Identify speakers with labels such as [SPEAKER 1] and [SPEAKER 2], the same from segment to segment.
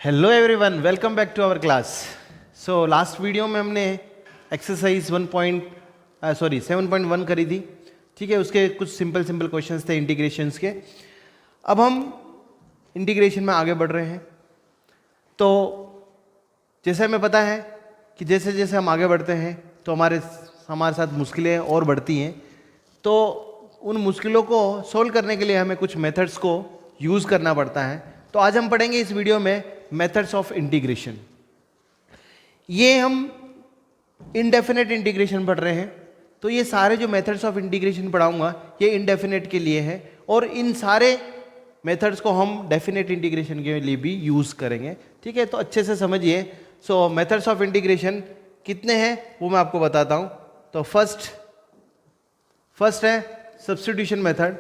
[SPEAKER 1] Hello everyone, welcome back to our class. So last video में हमने exercise 7.1 करी थी। ठीक है, उसके कुछ सिंपल क्वेश्चंस थे इंटीग्रेशंस के। अब हम इंटीग्रेशन में आगे बढ़ रहे हैं। तो जैसे हमें पता है कि जैसे जैसे हम आगे बढ़ते हैं तो हमारे साथ मुश्किलें और बढ़ती हैं। तो उन मुश्किलों को सोल्व करने के लिए हमें कुछ मेथड्स को यूज़ करना पड़ता है। तो आज हम पढ़ेंगे इस वीडियो में मेथड्स ऑफ इंटीग्रेशन। ये हम इनडेफिनेट इंटीग्रेशन पढ़ रहे हैं, तो ये सारे जो मेथड्स ऑफ इंटीग्रेशन पढ़ाऊंगा ये इनडेफिनेट के लिए है, और इन सारे मेथड्स को हम डेफिनेट इंटीग्रेशन के लिए भी यूज़ करेंगे। ठीक है, तो अच्छे से समझिए। सो मेथड्स ऑफ इंटीग्रेशन कितने हैं वो मैं आपको बताता हूँ। तो फर्स्ट है substitution method.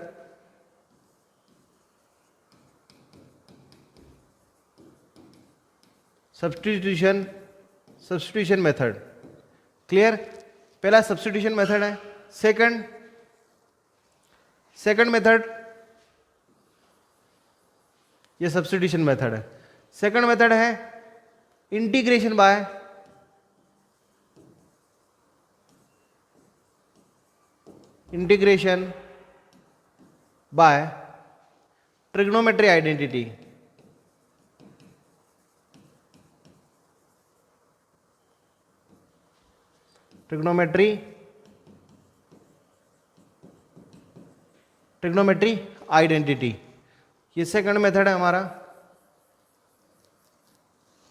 [SPEAKER 1] Substitution method clear. पहला सब्स्टिट्यूशन मेथड है। सेकंड मेथड, ये सब्स्टिट्यूशन मेथड है। सेकंड मेथड है integration by trigonometry identity. Trigonometry identity, ये सेकंड मेथड है हमारा।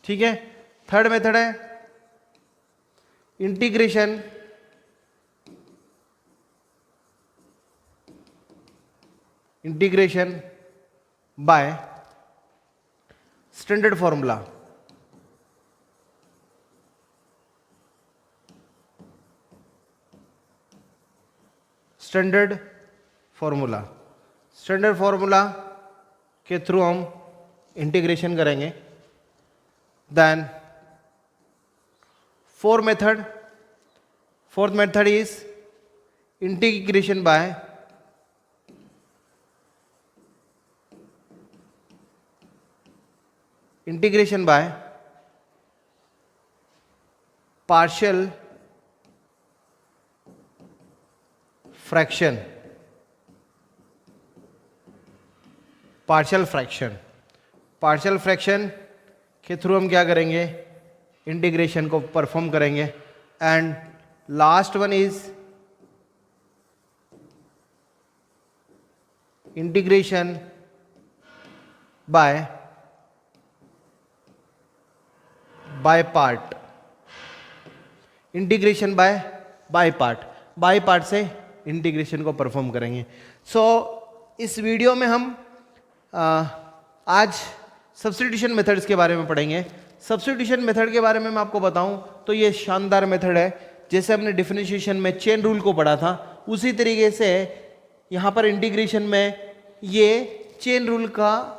[SPEAKER 1] ठीक है, थर्ड मेथड है integration by standard formula. Standard formula के थ्रू हम इंटीग्रेशन करेंगे। Then fourth method is integration by partial fraction. Partial fraction के थ्रू हम क्या करेंगे, इंटीग्रेशन को परफॉर्म करेंगे। And last one is integration by part. Integration by part से इंटीग्रेशन को परफॉर्म करेंगे। सो इस वीडियो में हम आज सब्स्टिट्यूशन मेथड्स के बारे में पढ़ेंगे। सब्स्टिट्यूशन मेथड के बारे में मैं आपको बताऊं तो ये शानदार मेथड है। जैसे हमने डिफरेंशिएशन में चेन रूल को पढ़ा था, उसी तरीके से यहाँ पर इंटीग्रेशन में ये चेन रूल का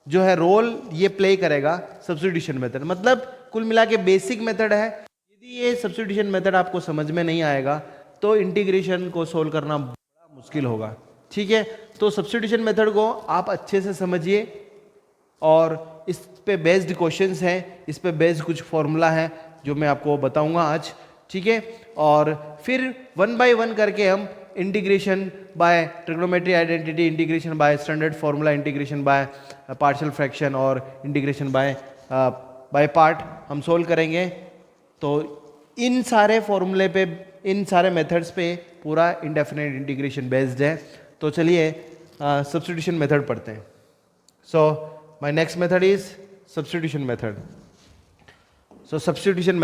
[SPEAKER 1] जो है रोल ये प्ले करेगा सब्स्टिट्यूशन मेथड। मतलब कुल मिला के बेसिक मेथड है। यदि ये सब्स्टिट्यूशन मेथड आपको समझ में नहीं आएगा तो इंटीग्रेशन को सोल्व करना बड़ा मुश्किल होगा। ठीक है, तो सब्स्टिट्यूशन मेथड को आप अच्छे से समझिए, और इस पे बेस्ड क्वेश्चंस हैं, इस पे बेस्ड कुछ फॉर्मूला है जो मैं आपको बताऊंगा आज। ठीक है, और फिर वन बाय वन करके हम integration by trigonometry identity, integration by standard formula, integration by partial fraction और इंटीग्रेशन बाय पार्ट हम सोल्व करेंगे। तो इन सारे फॉर्मूले पे, इन सारे मेथड्स पे पूरा इंडेफिनेट इंटीग्रेशन बेस्ड है। तो चलिए सब्स्टिट्यूशन मेथड पढ़ते हैं। So my next method is substitution method. So substitution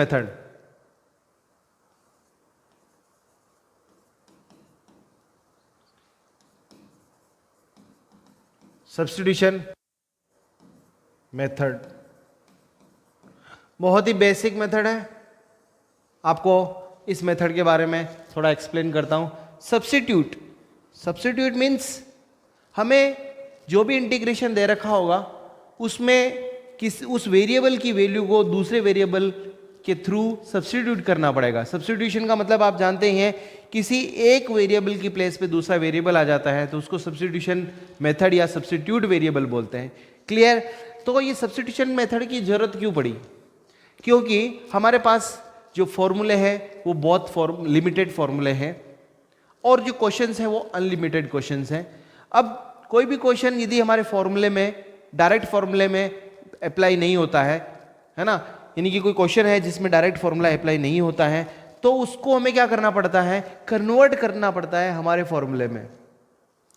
[SPEAKER 1] method, बहुत ही बेसिक मेथड है। आपको इस मेथड के बारे में थोड़ा एक्सप्लेन करता हूं। सब्स्टिट्यूट मीन्स हमें जो भी इंटीग्रेशन दे रखा होगा उसमें उस वेरिएबल की वैल्यू को दूसरे वेरिएबल के थ्रू सब्स्टिट्यूट करना पड़ेगा। सब्स्टिट्यूशन का मतलब आप जानते ही हैं, किसी एक वेरिएबल की प्लेस पे दूसरा वेरिएबल आ जाता है तो उसको सब्स्टिट्यूशन मेथड या सब्स्टिट्यूट वेरिएबल बोलते हैं। क्लियर। तो ये सब्स्टिट्यूशन मेथड की जरूरत क्यों पड़ी? क्योंकि हमारे पास जो फॉर्मूले हैं वो बहुत लिमिटेड फॉर्मूले हैं और जो क्वेश्चंस हैं वो अनलिमिटेड क्वेश्चंस हैं। अब कोई भी क्वेश्चन यदि हमारे फॉर्मूले में, डायरेक्ट फॉर्मूले में अप्लाई नहीं होता है ना, यानी कि कोई क्वेश्चन है जिसमें डायरेक्ट फॉर्मूला अप्लाई नहीं होता है, तो उसको हमें क्या करना पड़ता है? कन्वर्ट करना पड़ता है हमारे फॉर्मूले में।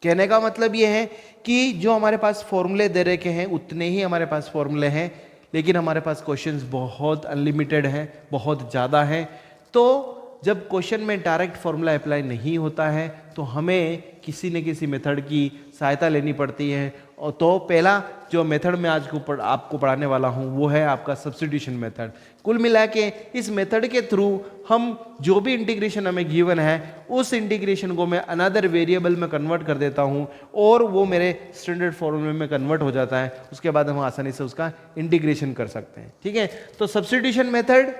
[SPEAKER 1] कहने का मतलब ये है कि जो हमारे पास फॉर्मूले दे रखे हैं उतने ही हमारे पास फॉर्मूले हैं, लेकिन हमारे पास क्वेश्चंस बहुत अनलिमिटेड हैं, बहुत ज़्यादा हैं। तो जब क्वेश्चन में डायरेक्ट फॉर्मूला अप्लाई नहीं होता है तो हमें किसी न किसी मेथड की सहायता लेनी पड़ती है। और तो पहला जो मेथड मैं आज आपको पढ़ाने वाला हूँ वो है आपका सब्स्टिट्यूशन मेथड। कुल मिला के इस मेथड के थ्रू हम जो भी इंटीग्रेशन हमें गिवन है उस इंटीग्रेशन को मैं अनदर वेरिएबल में कन्वर्ट कर देता हूँ और वो मेरे स्टैंडर्ड फॉर्मूले में कन्वर्ट हो जाता है। उसके बाद हम आसानी से उसका इंटीग्रेशन कर सकते हैं। ठीक है, तो सब्स्टिट्यूशन मेथड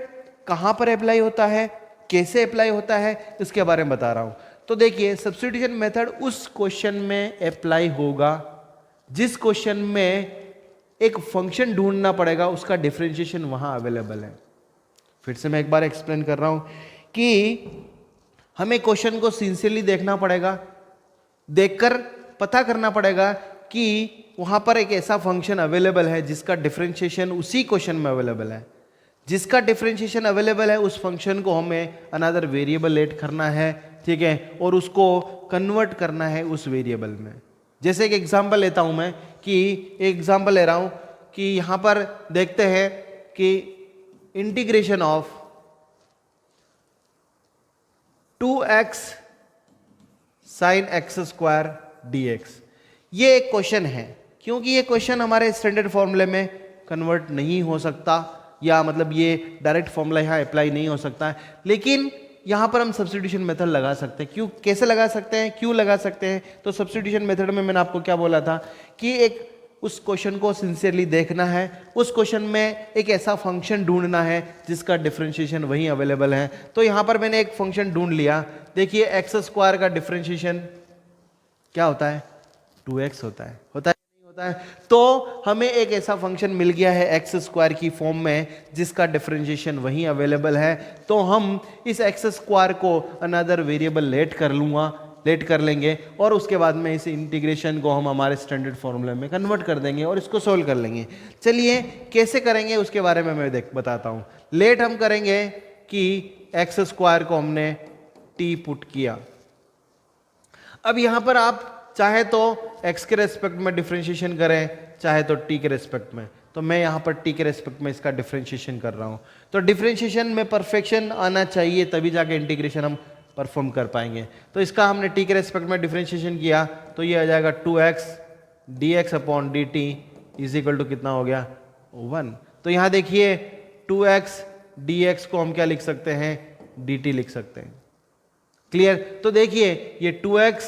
[SPEAKER 1] कहाँ पर अप्लाई होता है, कैसे अप्लाई होता है, इसके बारे में बता रहा हूं। तो देखिए, सब्स्टिट्यूशन मेथड उस क्वेश्चन में अप्लाई होगा जिस क्वेश्चन में एक फंक्शन ढूंढना पड़ेगा, उसका डिफरेंशिएशन वहां अवेलेबल है। फिर से मैं एक बार एक्सप्लेन कर रहा हूं कि हमें क्वेश्चन को सिंसियरली देखना पड़ेगा, देखकर पता करना पड़ेगा कि वहां पर एक ऐसा फंक्शन अवेलेबल है जिसका डिफरेंशिएशन उसी क्वेश्चन में अवेलेबल है। जिसका डिफरेंशिएशन अवेलेबल है उस फंक्शन को हमें अनदर वेरिएबल लेट करना है, ठीक है, और उसको कन्वर्ट करना है उस वेरिएबल में। जैसे एक एग्जांपल लेता हूं मैं, कि एक एग्जांपल ले रहा हूं कि यहां पर देखते हैं कि integration of 2x sin x² dx, ये एक क्वेश्चन है। क्योंकि ये क्वेश्चन हमारे स्टैंडर्ड फॉर्मूले में कन्वर्ट नहीं हो सकता, या मतलब ये डायरेक्ट फॉर्मूला यहाँ अप्लाई नहीं हो सकता है, लेकिन यहाँ पर हम सब्स्टिट्यूशन मेथड लगा सकते हैं। क्यों, कैसे लगा सकते हैं, क्यों लगा सकते हैं? तो सब्स्टिट्यूशन मेथड में मैंने आपको क्या बोला था कि एक उस क्वेश्चन को सिंसियरली देखना है, उस क्वेश्चन में एक ऐसा फंक्शन ढूंढना है जिसका डिफरेंशिएशन वहीं अवेलेबल है। तो यहाँ पर मैंने एक फंक्शन ढूंढ लिया। देखिए, x² का डिफरेंशिएशन क्या होता है? 2x होता है, होता है? तो हमें एक ऐसा फंक्शन मिल गया है x² की फॉर्म में जिसका डिफरेंशिएशन वहीं अवेलेबल है। तो हम इस x² को अनदर वेरिएबल लेट कर लेंगे और उसके बाद में इस इंटीग्रेशन को हम हमारे स्टैंडर्ड फॉर्मूले में कन्वर्ट कर देंगे और इसको सोल्व कर लेंगे। चलिए कैसे करेंगे उसके बारे में मैं बताता हूं। लेट हम करेंगे कि x² को हमने t पुट किया। अब यहां पर आप चाहे तो x के रेस्पेक्ट में डिफरेंशिएशन करें, चाहे तो t के रेस्पेक्ट में। तो मैं यहाँ पर t के रेस्पेक्ट में इसका डिफरेंशिएशन कर रहा हूँ। तो डिफरेंशिएशन में परफेक्शन आना चाहिए, तभी जाके इंटीग्रेशन हम परफॉर्म कर पाएंगे। तो इसका हमने t के रेस्पेक्ट में डिफरेंशिएशन किया तो ये आ जाएगा 2x dx upon dt is equal to कितना हो गया? 1। तो यहाँ देखिए 2x dx को हम क्या लिख सकते हैं? dt लिख सकते हैं। क्लियर? तो देखिए ये 2x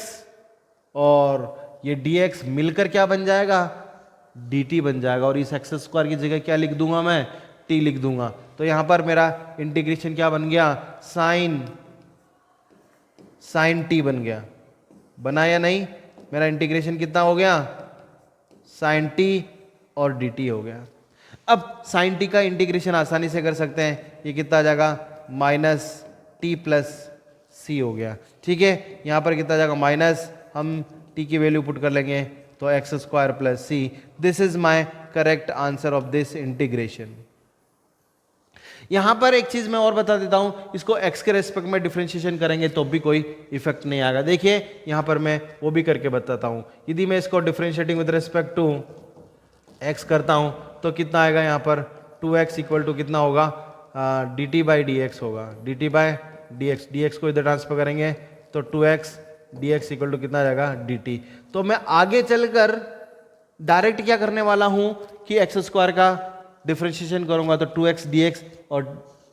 [SPEAKER 1] और ये dx मिलकर क्या बन जाएगा? dt बन जाएगा। और इस x² की जगह क्या लिख दूंगा मैं? t लिख दूंगा। तो यहां पर मेरा इंटीग्रेशन क्या बन गया? साइन t बन गया। बना या नहीं? मेरा इंटीग्रेशन कितना हो गया? साइन t और dt हो गया। अब साइन t का इंटीग्रेशन आसानी से कर सकते हैं। ये कितना आ जाएगा? -t प्लस c हो गया। ठीक है, यहां पर कितना आ जाएगा? माइनस, हम t की वैल्यू पुट कर लेंगे तो x² plus c। This is my correct answer of this integration. यहां पर एक चीज मैं और बता देता हूं, इसको x के रेस्पेक्ट में डिफरेंशिएशन करेंगे तो भी कोई इफेक्ट नहीं आएगा। देखिए यहां पर मैं वो भी करके बताता हूं। यदि मैं इसको differentiating with respect to x करता हूं तो कितना आएगा? यहां पर 2x इक्वल टू कितना होगा? dt बाई dx होगा। dt बाई dx को इधर ट्रांसफर करेंगे तो 2x dx इक्वल टू कितना आ जाएगा? dt। तो मैं आगे चलकर डायरेक्ट क्या करने वाला हूं कि x² का डिफरेंशिएशन करूंगा तो 2x dx और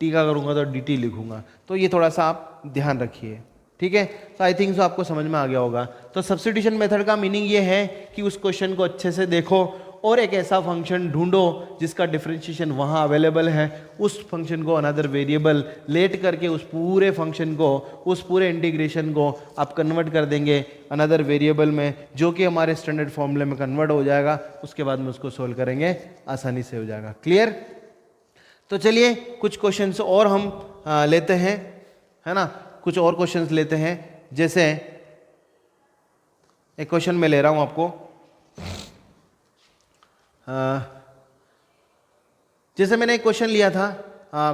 [SPEAKER 1] t का करूंगा तो dt लिखूंगा। तो ये थोड़ा सा आप ध्यान रखिए। ठीक है, तो आई थिंक सो आपको समझ में आ गया होगा। तो सब्स्टिट्यूशन मेथड का मीनिंग ये है कि उस क्वेश्चन को अच्छे से देखो और एक ऐसा फंक्शन ढूंढो जिसका डिफरेंशिएशन वहाँ अवेलेबल है, उस फंक्शन को अनदर वेरिएबल लेट करके उस पूरे फंक्शन को, उस पूरे इंटीग्रेशन को आप कन्वर्ट कर देंगे अनदर वेरिएबल में, जो कि हमारे स्टैंडर्ड फॉर्मूले में कन्वर्ट हो जाएगा। उसके बाद में उसको सोल्व करेंगे, आसानी से हो जाएगा। क्लियर? तो चलिए कुछ क्वेश्चंस और हम लेते हैं, है ना, कुछ और क्वेश्चंस लेते हैं। जैसे एक क्वेश्चन मैं ले रहा हूं आपको, जैसे मैंने एक क्वेश्चन लिया था,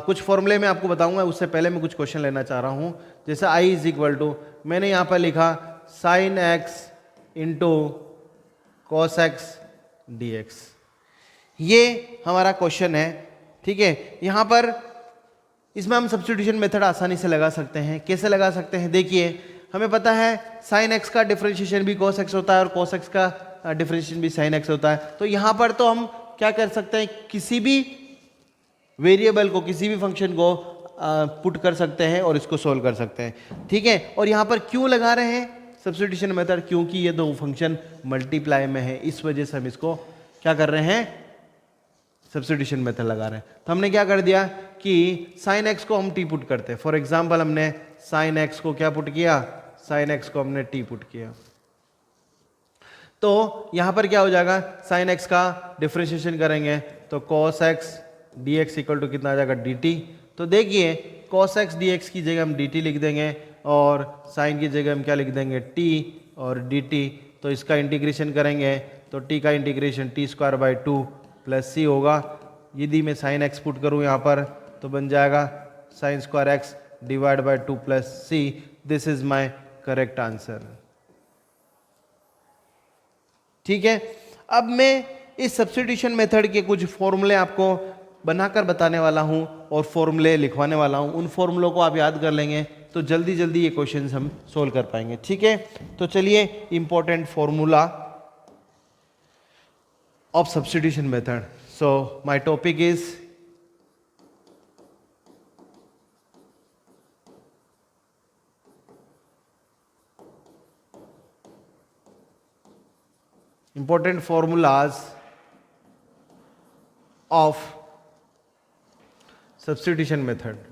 [SPEAKER 1] कुछ फॉर्मूले में आपको बताऊंगा, उससे पहले मैं कुछ क्वेश्चन लेना चाह रहा हूं। जैसे I इज इक्वल टू, मैंने यहां पर लिखा sin x into cos x dx। ये हमारा क्वेश्चन है, ठीक है। यहां पर इसमें हम सब्स्टिट्यूशन मेथड आसानी से लगा सकते हैं। कैसे लगा सकते हैं? देखिए, हमें पता है sin x का डिफरेंशिएशन भी cos x होता है और cos x का डिफरेंशिएशन भी sin x होता है। तो यहां पर तो हम क्या कर सकते हैं, किसी भी वेरिएबल को, किसी भी फंक्शन को पुट कर सकते हैं और इसको सोल्व कर सकते हैं, ठीक है। और यहां पर क्यों लगा रहे हैं सब्स्टिट्यूशन मेथड? क्योंकि ये दो फंक्शन मल्टीप्लाई में है, इस वजह से हम इसको क्या कर रहे हैं, सब्स्टिट्यूशन मेथड लगा रहे हैं। तो हमने क्या कर दिया कि sin x को हम t पुट करते हैं। फॉर एग्जांपल हमने sin x को क्या पुट किया, sin x को हमने t पुट किया। तो यहां पर क्या हो जाएगा, sin x का डिफरेंशिएशन करेंगे तो cos x dx equal to कितना आ जाएगा, dt। तो देखिए cos x dx की जगह हम dt लिख देंगे और sin की जगह हम क्या लिख देंगे, t और dt। तो इसका इंटीग्रेशन करेंगे तो t का integration t square by 2 plus c होगा। यदि मैं साइन एक्स पुट करूं यहां पर तो बन जाएगा sine square x divide by 2 plus c. This is my correct answer, ठीक है। अब मैं इस सब्स्टिट्यूशन मेथड के कुछ फॉर्मूले आपको बनाकर बताने वाला हूं और फॉर्मूले लिखवाने वाला हूं। उन फॉर्मूलों को आप याद कर लेंगे तो जल्दी जल्दी ये क्वेश्चंस हम सोल्व कर पाएंगे, ठीक है। तो चलिए, important formula of substitution method. So my topic is important formulas of substitution method.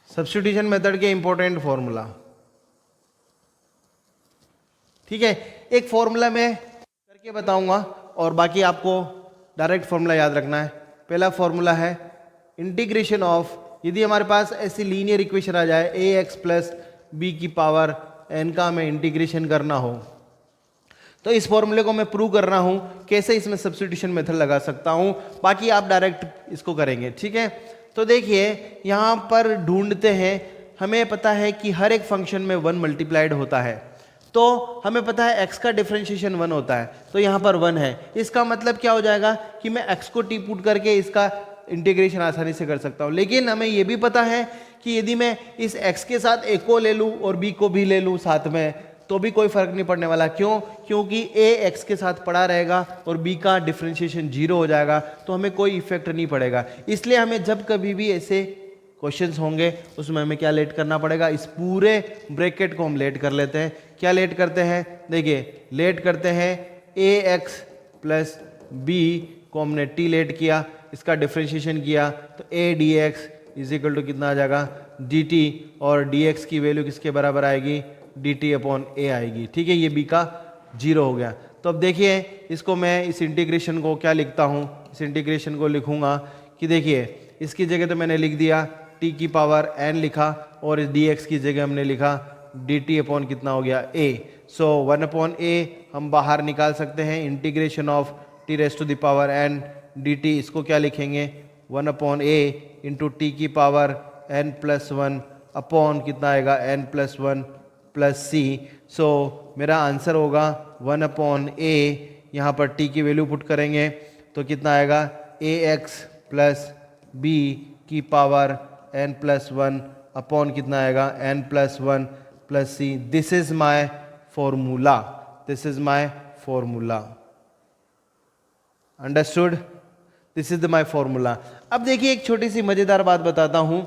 [SPEAKER 1] Substitution method के इंपॉर्टेंट फॉर्मूला, ठीक है। एक फॉर्मूला मैं करके बताऊंगा और बाकी आपको डायरेक्ट फॉर्मूला याद रखना है। पहला फॉर्मूला है इंटीग्रेशन ऑफ, यदि हमारे पास ऐसी लीनियर इक्वेशन आ जाए ax प्लस बी की पावर n का हमें इंटीग्रेशन करना हो, तो इस फॉर्मूले को मैं प्रूव कर रहा हूं कैसे इसमें सब्स्टिट्यूशन मेथड लगा सकता हूं। बाकी आप डायरेक्ट इसको करेंगे, ठीक है। तो देखिए यहां पर ढूंढते हैं, हमें पता है कि हर एक फंक्शन में 1 मल्टीप्लाइड होता है, तो हमें पता है x का डिफरेंशिएशन 1 होता है, तो यहां पर 1 है। इसका मतलब क्या हो जाएगा कि मैं x को t पुट करके इसका इंटीग्रेशन आसानी से कर सकता हूं। लेकिन हमें यह भी पता है कि यदि मैं इस x के साथ a को ले लूं और b को भी ले लूं साथ में, तो भी कोई फर्क नहीं पड़ने वाला। क्यों? क्योंकि a x के साथ पड़ा रहेगा और b का डिफरेंशिएशन 0 हो जाएगा, तो हमें कोई इफेक्ट नहीं पड़ेगा। इसलिए हमें जब कभी भी ऐसे क्वेश्चंस होंगे उसमें हमें क्या लेट करना पड़ेगा, इस पूरे ब्रैकेट को हम लेट कर लेते हैं। क्या लेट करते हैं? देखिए लेट करते हैं ax प्लस b को हमने t लेट किया, इसका डिफरेंशिएशन किया तो a dx is equal to कितना आ जाएगा, dt, और dx की वैल्यू किसके बराबर आएगी, dt अपॉन a आएगी, ठीक है। ये b का 0 हो गया। तो अब देखिए इसको मैं इस इंटीग्रेशन को क्या लिखता हूँ, इस इंटीग्रेशन को लिखूंगा कि देखिए इसकी जगह तो मैंने लिख दिया t की पावर n लिखा और इस dx की जगह हमने लिखा dt अपॉन कितना हो गया, a। सो 1 अपॉन a हम बाहर निकाल सकते हैं, integration of t raise to the power n dt, इसको क्या लिखेंगे 1 अपॉन a इंटू टी की पावर n प्लस 1 अपॉन कितना आएगा n plus 1 plus c. So मेरा आंसर होगा 1 अपॉन a, यहाँ पर t की वैल्यू पुट करेंगे तो कितना आएगा ax प्लस b की पावर n प्लस 1 अपॉन कितना आएगा n plus 1 plus c. This is my formula, this is my formula, understood? This is my formula. अब देखिए एक छोटी सी मजेदार बात बताता हूं,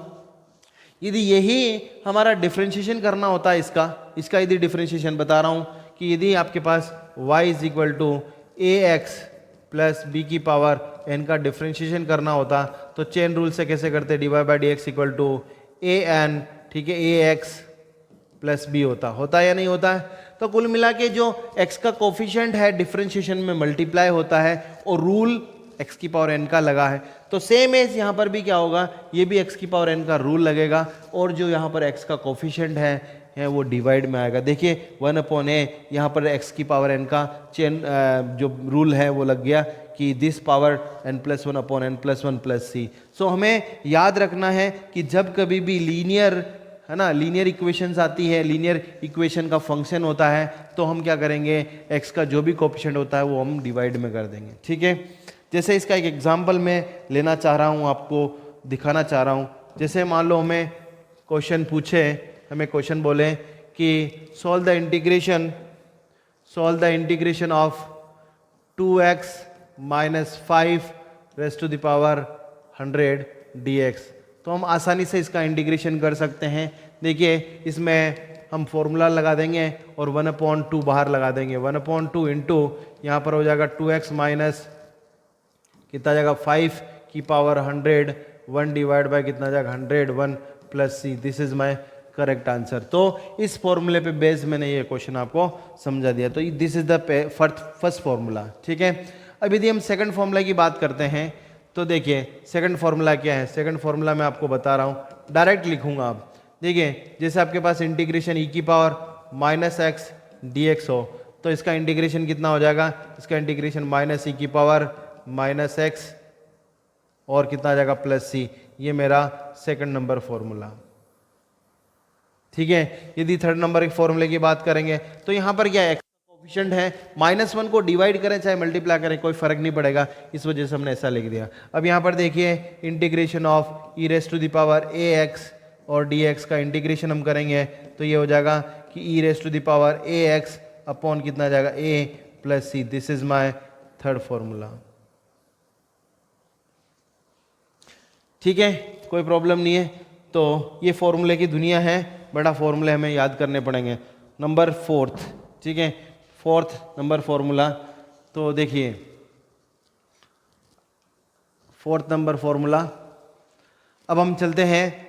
[SPEAKER 1] यदि यही हमारा डिफ्रेंशिएशन करना होता है इसका यदि डिफ्रेंशिएशन बता रहा हूँ कि यदि आपके पास y is equal to a x plus b की पावर n का डिफ्रेंशिएशन करना होता तो चेन रूल से कैसे करते, d y by d x equal to a n, ठीक है, ए एक्स प्लस बी होता है या नहीं होता है। तो कुल मिला के जो x का कोफिशिएंट है डिफ्रेंशिएशन में मल्टीप्लाई होता है और रूल x की पावर n का लगा है, तो सेम एज यहाँ पर भी क्या होगा, ये भी x की पावर n का रूल लगेगा और जो यहाँ पर x का कोफिशिएंट है वो डिवाइड में आएगा। देखिए 1/a यहाँ पर x की पावर n का चेन जो रूल है वो लग गया कि दिस पावर n+1/n+1+c। सो हमें याद रखना है कि जब कभी भी लीनियर है ना, लीनियर इक्वेशंस आती है, लीनियर इक्वेशन का फंक्शन होता है, तो हम क्या करेंगे, x का जो भी कोफिशिएंट होता है वो हम डिवाइड में कर देंगे, ठीक है। जैसे इसका एक एग्जांपल मैं लेना चाह रहा हूँ, आपको दिखाना चाह रहा हूँ। जैसे मान लो हमें क्वेश्चन पूछे, हमें क्वेश्चन बोले कि solve the integration of 2x - 5 raise to the power 100 dx। तो हम आसानी से इसका इंटीग्रेशन कर सकते हैं। देखिए इसमें हम फॉर्मूला लगा देंगे और 1/2 बाहर लगा देंगे। 1/2 इंटू यहाँ पर हो जाएगा 2x माइनस कितना जाएगा 5 की पावर 100, 1 डिवाइड बाय कितना जाएगा 100, 1 plus c। This is my correct answer. तो इस फॉर्मूले पे बेस मैंने ये क्वेश्चन आपको समझा दिया। तो this is the first formula, ठीक है। अब यदि हम सेकंड फॉर्मूला की बात करते हैं तो देखिए सेकंड फॉर्मूला क्या है। सेकंड फॉर्मूला मैं आपको बता रहा हूँ, डायरेक्ट लिखूंगा आप। देखिए जैसे आपके पास इंटीग्रेशन e की पावर -x dx हो तो इसका इंटीग्रेशन कितना हो जाएगा, इसका इंटीग्रेशन -e की पावर -x और कितना आ जाएगा +c। ये मेरा सेकंड नंबर फॉर्मूला, ठीक है। यदि थर्ड नंबर के फॉर्मूले की बात करेंगे तो यहाँ पर क्या है, x कोफिशिएंट है, -1 को डिवाइड करें चाहे मल्टीप्लाई करें कोई फर्क नहीं पड़ेगा, इस वजह से हमने ऐसा लिख दिया। अब यहाँ पर देखिए integration of e raise to the power ax और dx का इंटीग्रेशन हम करेंगे तो ये हो जाएगा कि e raise to the power ax upon कितना आ जाएगा a plus c। This is my third formula, ठीक है, कोई प्रॉब्लम नहीं है। तो ये फॉर्मूले की दुनिया है, बड़ा फॉर्मूले हमें याद करने पड़ेंगे। नंबर फोर्थ, ठीक है, फोर्थ नंबर फॉर्मूला। तो देखिए फोर्थ नंबर फॉर्मूला, अब हम चलते हैं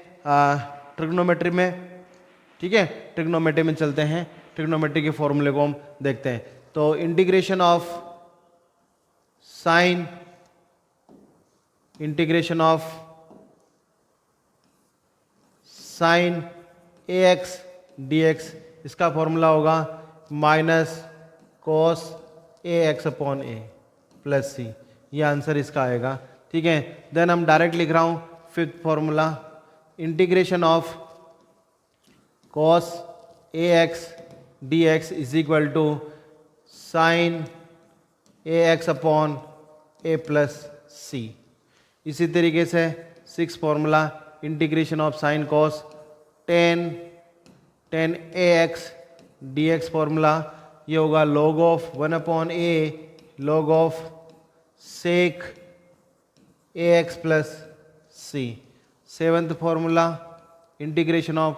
[SPEAKER 1] ट्रिग्नोमेट्री में, ठीक है, ट्रिग्नोमेट्री में चलते हैं। ट्रिग्नोमेट्री के फॉर्मूले को हम देखते हैं। तो integration of sign ax dx, इसका फॉर्मूला होगा -cos ax upon a plus c। ये आंसर इसका आएगा, ठीक है। देन हम डायरेक्ट लिख रहा हूँ fifth formula, integration of cos ax dx is equal to sine ax upon a plus c। इसी तरीके से six formula, integration of sine cos tan ax dx formula, ये होगा log of 1/a log of sec ax plus c। Seventh formula, integration of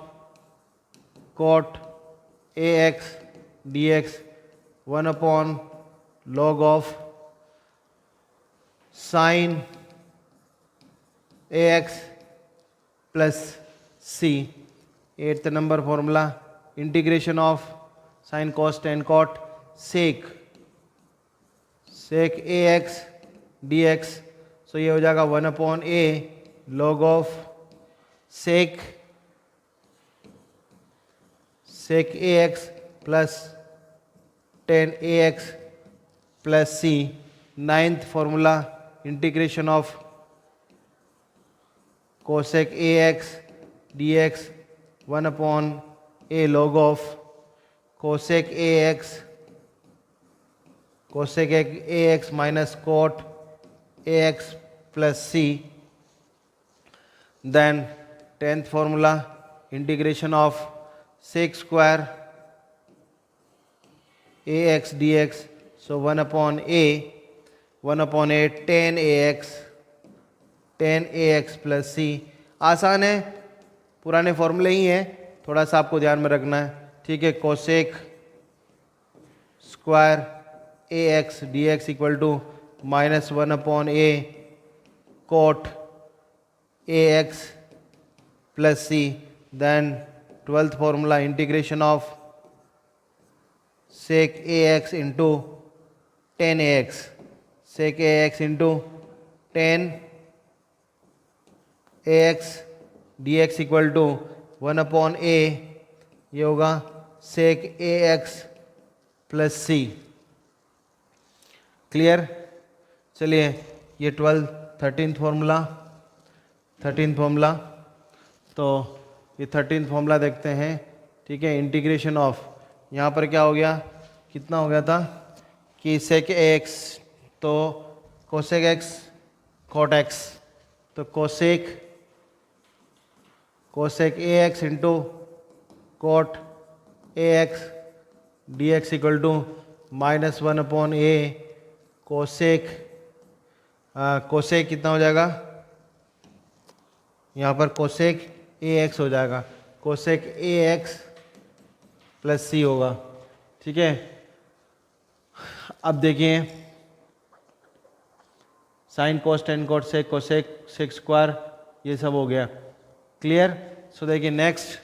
[SPEAKER 1] cot ax dx 1/log of sin ax plus c। Eighth number formula, integration of sine cos tan cot sec ax dx। सो ये हो जाएगा 1/a log of sec ax plus tan ax plus c। Ninth formula, integration of cosec ax dx 1/a log of cosec ax minus cot ax plus c। Then 10th formula, integration of sec square ax dx, so 1/a tan ax plus c। आसान है, पुराने फॉर्मूले ही हैं, थोड़ा सा आपको ध्यान में रखना है, ठीक है। Cosec square a x d x equal to -1/a cot a x plus c. Then 12th formula integration of sec ax into tan ax, sec ax into tan ax dx equal to 1/a, ये होगा sec ax plus c. Clear? चलिए ये 13th formula, तो ये 13th formula देखते हैं, ठीक है। इंटीग्रेशन ऑफ, यहाँ पर क्या हो गया, कितना हो गया था कि sec ax, तो cosec x cot x, तो cosec ax into cot ax dx equal to -1/a cosec कितना हो जाएगा, यहाँ पर कोसेक ax हो जाएगा, कोसेक ax प्लस सी होगा, ठीक है। अब देखिए साइन कोस टेन कोट से कोसेक सेक स्क्वायर, ये सब हो गया। क्लियर? सो देखिए नेक्स्ट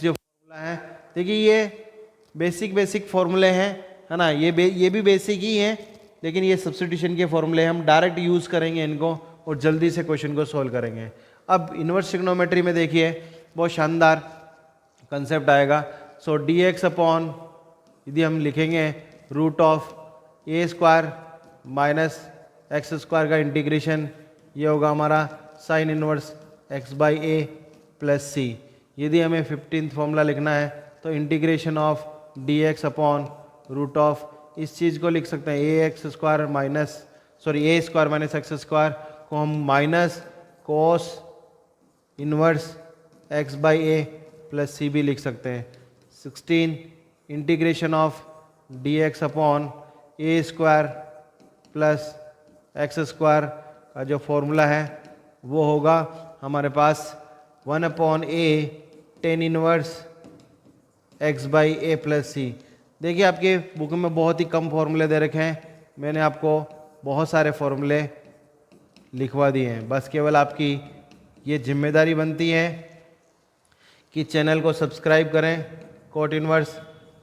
[SPEAKER 1] जो फॉर्मूला है, देखिए ये बेसिक फॉर्मूले हैं, है ना। ये भी बेसिक ही हैं, लेकिन ये सब्स्टिट्यूशन के फॉर्मूले हम डायरेक्ट यूज़ करेंगे इनको और जल्दी से क्वेश्चन को सॉल्व करेंगे। अब इन्वर्स ट्रिग्नोमेट्री में देखिए बहुत शानदार कंसेप्ट आएगा। सो डी एक्स अपॉन, यदि हम लिखेंगे root of a square minus x square का इंटीग्रेशन, ये होगा हमारा sine inverse x by a plus c. यदि हमें 15th फॉर्मूला लिखना है तो integration of d x upon root of, इस चीज़ को लिख सकते हैं a square minus x square को हम minus cos inverse x by a plus c भी लिख सकते हैं। 16 integration of d x upon a square plus x square का जो फॉर्मूला है वो होगा हमारे पास 1/a tan inverse x by a plus c. देखिए आपके बुक में बहुत ही कम फॉर्मूले दे रखे हैं, मैंने आपको बहुत सारे फॉर्मूले लिखवा दिए हैं। बस केवल आपकी ये जिम्मेदारी बनती है कि चैनल को सब्सक्राइब करें cot inverse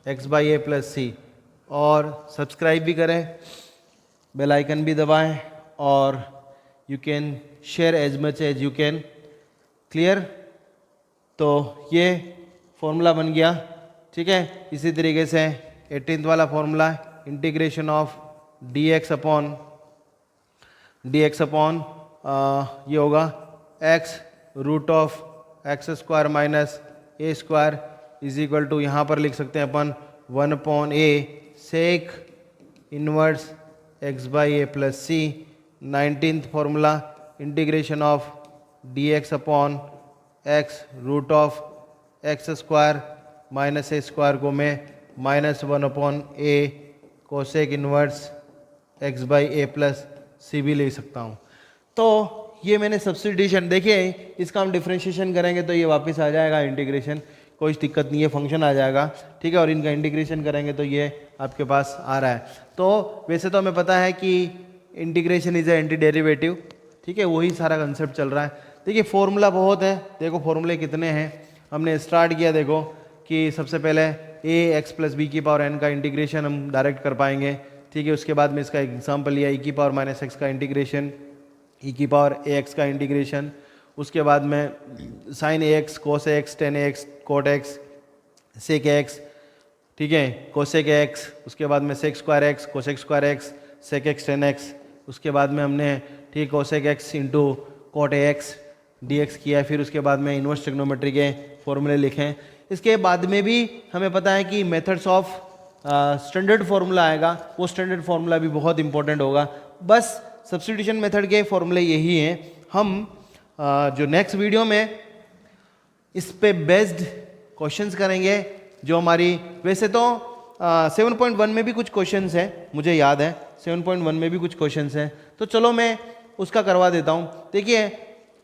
[SPEAKER 1] x by a plus c, और सब्सक्राइब भी करें, बेल आइकन भी दबाएं, और you can share as much as you can. Clear? तो ये फॉर्मूला बन गया, ठीक है। इसी तरीके से 18th वाला formula integration of d x upon ये होगा x root of x square minus a square is equal to, यहाँ पर लिख सकते हैं upon 1/a sec inverse x by a plus c. 19th formula integration of d x upon x root of x square minus a square को मैं -1/a cosec inverse x by a plus c भी ले सकता हूँ। तो ये मैंने substitution, देखिए इसका हम डिफ्रेंशिएशन करेंगे तो ये वापस आ जाएगा इंटीग्रेशन, कोई दिक्कत नहीं है, फंक्शन आ जाएगा, ठीक है। और इनका इंटीग्रेशन करेंगे तो ये आपके पास आ रहा है। तो वैसे तो हमें पता है कि integration is a anti derivative, ठीक है, वही सारा कंसेप्ट चल रहा है। देखिए फॉर्मूला बहुत है, देखो फॉर्मूले कितने हैं। हमने स्टार्ट किया, देखो कि सबसे पहले ए एक्स प्लस बी की पावर एन का इंटीग्रेशन हम डायरेक्ट कर पाएंगे, ठीक है। उसके बाद में इसका एग्जाम्पल लिया ई की पावर माइनस एक्स का इंटीग्रेशन, ई की पावर ए एक्स का इंटीग्रेशन, उसके बाद में sine a x cos a x tan a x cot x sec x, ठीक है, कोसेक एक्स, उसके बाद में sec square x cosec square x sec x tan x, उसके बाद में हमने ठीक cosec x into cot a x d x किया, फिर उसके बाद में इन्वर्स ट्रिग्नोमेट्री के फॉर्मूले लिखे। इसके बाद में भी हमें पता है कि मेथड्स ऑफ स्टैंडर्ड फार्मूला आएगा, वो स्टैंडर्ड फार्मूला भी बहुत इंपॉर्टेंट होगा। बस सब्स्टिट्यूशन मेथड के फॉर्मूले यही हैं। हम जो नेक्स्ट वीडियो में इस पे बेस्ड क्वेश्चंस करेंगे, जो हमारी वैसे तो 7.1 में भी कुछ क्वेश्चंस हैं, मुझे याद है 7.1 में भी कुछ क्वेश्चंस हैं, तो चलो मैं उसका करवा देता हूँ। देखिए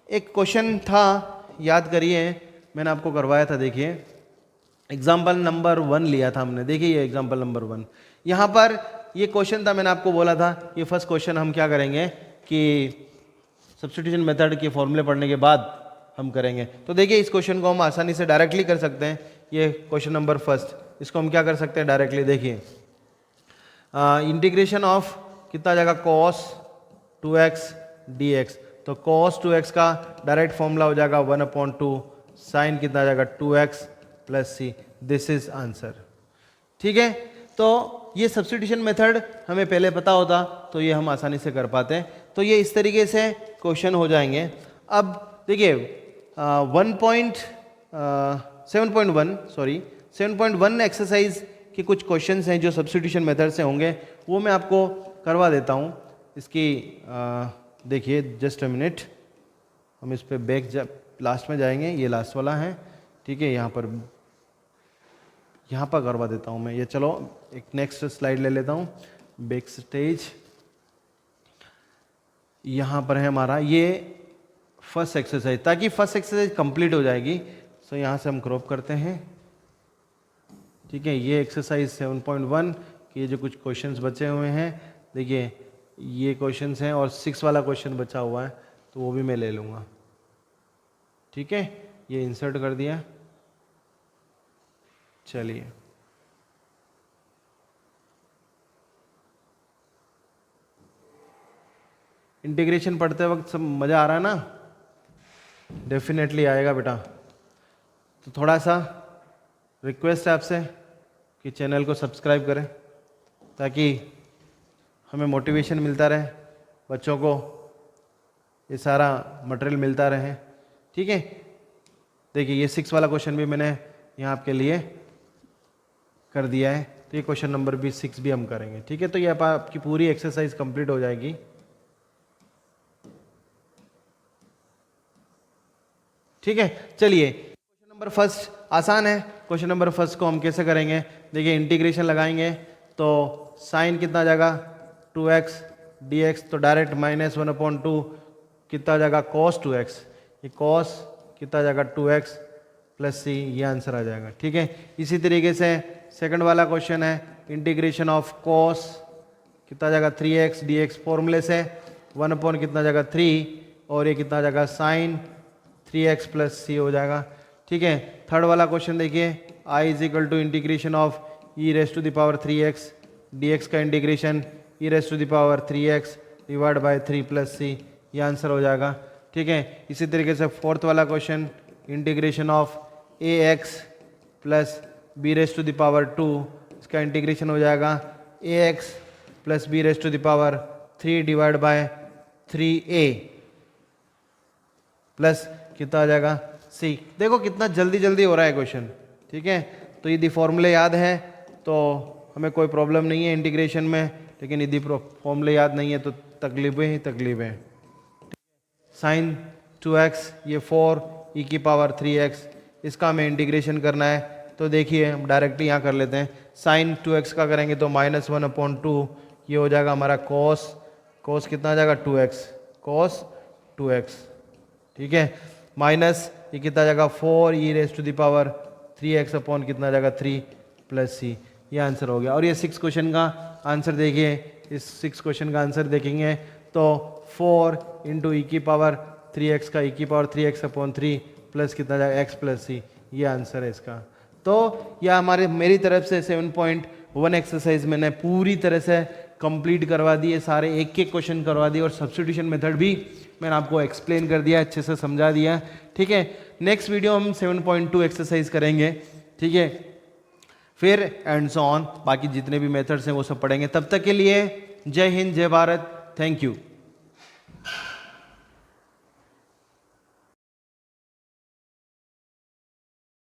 [SPEAKER 1] एक क्वेश्चन था, याद करिए, मैंने आपको करवाया था, देखिए एग्जाम्पल नंबर 1 लिया था हमने, देखिए ये एग्जाम्पल नंबर 1, यहाँ पर ये क्वेश्चन था, मैंने आपको बोला था ये फर्स्ट क्वेश्चन हम क्या करेंगे कि सब्स्टिट्यूशन मेथड के फॉर्मूले पढ़ने के बाद हम करेंगे। तो देखिए इस क्वेश्चन को हम आसानी से डायरेक्टली कर सकते हैं, ये क्वेश्चन नंबर फर्स्ट, इसको हम क्या कर सकते हैं डायरेक्टली, देखिए इंटीग्रेशन ऑफ कितना आ जाएगा cos 2x dx, तो cos 2x का डायरेक्ट फॉर्मूला हो जाएगा 1/2 साइन कितना आ जाएगा 2x plus c, this is answer. ठीक है, तो ये सब्स्टिट्यूशन मेथड हमें पहले पता होता तो ये हम आसानी से कर पाते हैं। तो ये इस तरीके से क्वेश्चन हो जाएंगे। अब देखिए 7.1 एक्सरसाइज के कुछ क्वेश्चंस हैं जो सब्स्टिट्यूशन मेथड से होंगे, वो मैं आपको करवा देता हूँ। इसकी देखिए जस्ट अ मिनट, हम इस पे लास्ट में जाएंगे, ये लास्ट वाला है। ठीक है, यहाँ पर करवा देता हूँ मैं ये। चलो एक नेक्स्ट स्लाइड ले लेता हूँ, बैक स्टेज यहाँ पर है हमारा ये फर्स्ट एक्सरसाइज, ताकि फर्स्ट एक्सरसाइज कंप्लीट हो जाएगी। सो यहाँ से हम क्रॉप करते हैं। ठीक है, ये एक्सरसाइज 7.1 के जो कुछ क्वेश्चंस बचे हुए हैं, देखिए ये क्वेश्चंस हैं और 6 वाला क्वेश्चन बचा हुआ है, तो वो भी मैं ले लूँगा। ठीक है, ये इंसर्ट कर दिया। चलिए इंटीग्रेशन पढ़ते वक्त सब मज़ा आ रहा है ना? डेफिनेटली आएगा बेटा। तो थोड़ा सा रिक्वेस्ट है आपसे कि चैनल को सब्सक्राइब करें, ताकि हमें मोटिवेशन मिलता रहे, बच्चों को ये सारा मटेरियल मिलता रहे। ठीक है, देखिए ये 6 वाला क्वेश्चन भी मैंने यहाँ आपके लिए कर दिया है, तो ये क्वेश्चन नंबर 6 भी हम करेंगे। ठीक है, तो ये आपकी पूरी एक्सरसाइज कंप्लीट हो जाएगी। ठीक है, चलिए क्वेश्चन नंबर फर्स्ट आसान है। क्वेश्चन नंबर फर्स्ट को हम कैसे करेंगे, देखिए इंटीग्रेशन लगाएंगे तो साइन कितना आ जाएगा 2x dx, तो डायरेक्ट -1/2 कितना आ जाएगा cos 2x, ये cos कितना आ जाएगा 2x प्लस सी, ये आंसर आ जाएगा। ठीक है, इसी तरीके से सेकंड वाला क्वेश्चन है इंटीग्रेशन ऑफ cos कितना आ जाएगा 3x dx, फॉर्मूले से 1 कितना आ जाएगा 3, और ये कितना आ जाएगा साइन 3x प्लस सी हो जाएगा। ठीक है, थर्ड वाला क्वेश्चन देखिए I is equal to integration of e raise to the power 3x dx का integration e raise to the power 3x divide by 3 plus c, ये आंसर हो जाएगा। ठीक है, इसी तरीके से फोर्थ वाला question integration of ax plus b raise to the power 2, इसका इंटीग्रेशन हो जाएगा ax plus b raise to the power 3 divide by 3a plus कितना आ जाएगा सी। देखो कितना जल्दी जल्दी हो रहा है क्वेश्चन। ठीक है, तो यदि फॉर्मूले याद है तो हमें कोई प्रॉब्लम नहीं है इंटीग्रेशन में, लेकिन यदि फॉर्मूले याद नहीं है तो तकलीफें ही तकलीफें। साइन 2x ये 4 e की पावर 3x, इसका हमें इंटीग्रेशन करना है। तो देखिए हम डायरेक्टली यहाँ कर लेते हैं, साइन 2x का करेंगे तो -1/2, ये हो जाएगा हमारा cos कितना आ जाएगा 2x, cos 2x। ठीक है, माइनस ये कितना आ जाएगा 4 e raise to the power 3x upon कितना आ जाएगा 3 प्लस सी, ये आंसर हो गया। और ये 6 क्वेश्चन का आंसर देखिए, इस 6 क्वेश्चन का आंसर देखेंगे तो 4 इंटू ई की पावर 3x का e की पावर 3x अपॉन 3 प्लस कितना जाएगा x प्लस सी, ये आंसर है इसका। तो यह मेरी तरफ से 7.1 एक्सरसाइज मैंने पूरी तरह से कंप्लीट करवा दिए, सारे एक एक क्वेश्चन करवा दिए, और सब्स्टिट्यूशन मेथड भी मैंने आपको एक्सप्लेन कर दिया, अच्छे से समझा दिया। ठीक है, नेक्स्ट वीडियो हम 7.2 एक्सरसाइज करेंगे। ठीक है, फिर एंड सो ऑन, बाकी जितने भी मेथड्स हैं वो सब पढ़ेंगे। तब तक के लिए जय हिंद, जय भारत, थैंक यू।